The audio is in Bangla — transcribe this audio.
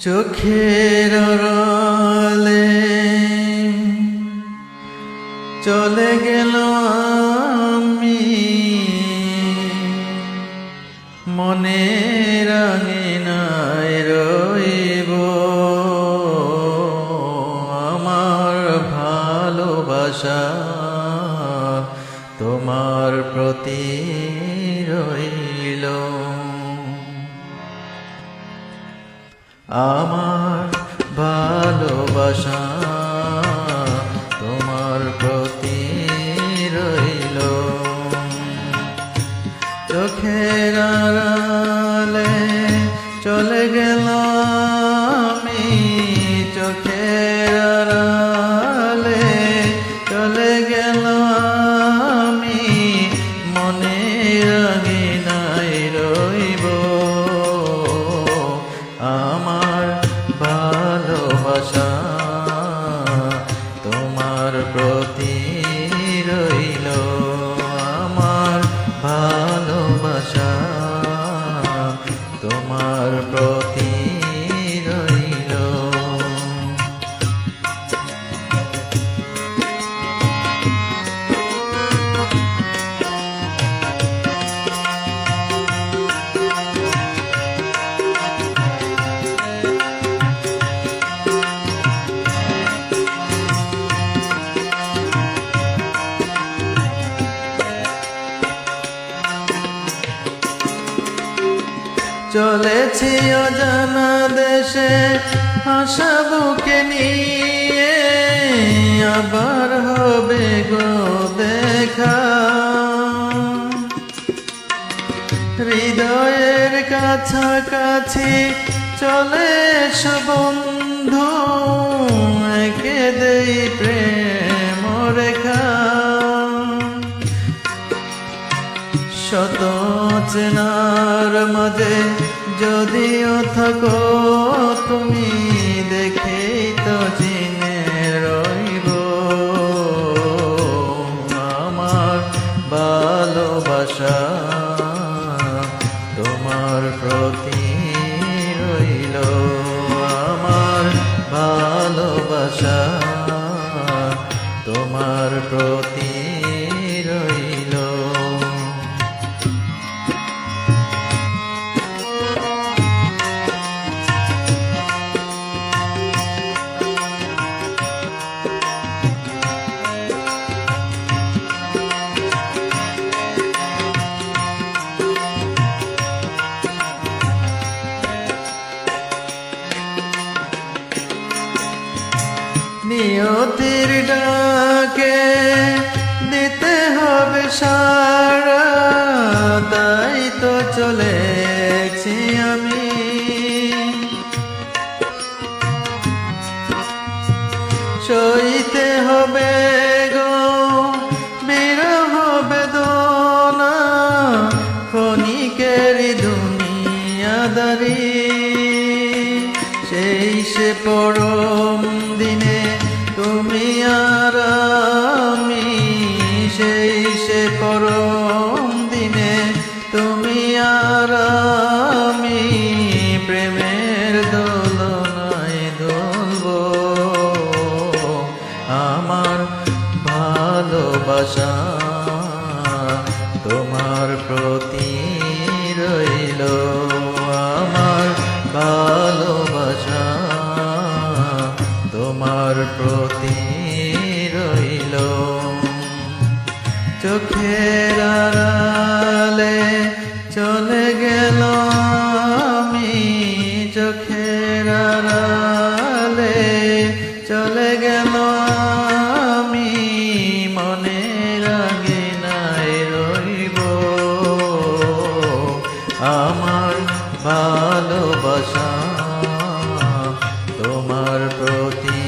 চোখের আড়ালে চলে গেল আমি, মনের আঙিনায় রইব আমার ভালোবাসা তোমার প্রতি রইল। আমার ভালোবাসা তোমার প্রতি রইল। চোখের আড়ালে চলে গেল আমি, চোখের আড়ালে চলে গেল আমি, মনের আঙিনায় রইব আমার ভালোবাসা তোমার প্রতি রইল। আমার ভালোবাসা তোমার প্রতি রইল। চলেছি অজানা দেশে আশা বুকে নিয়ে, আবার হবে গো দেখা। হৃদয়ের কাছাকাছি চলে এসো বন্ধু, এঁকে দেই প্রেম রেখা। শত চেনার মাঝে যদিও থাকো তুমি, দেখেই তো চিনে রইব আমার ভালোবাসা তোমার প্রতি রইল। আমার ভালোবাসা তোমার প্রতি রইল। নিয়তির ডাকে দিতে হবে সাড়া, তাই তো চলেছি আমি। সইতে হবে গো বিরহ বেদনা, ক্ষণিকেরই দুনিয়াদারি। সেই সে পরম দিনে তুমি আর আমি, সেই সে পরম দিনে তুমি আর আমি, প্রেমের দোলনায় দুলব আমার ভালোবাসা তোমার প্রতি রইল। আমার ভালোবাসা তোমার প্রতি রইল। চোখের আড়ালে চলে গেল আমি, চোখের আড়ালে চলে গেল আমি, মনের আঙিনায় রইব আমার ভালোবাসা তোমার প্রতি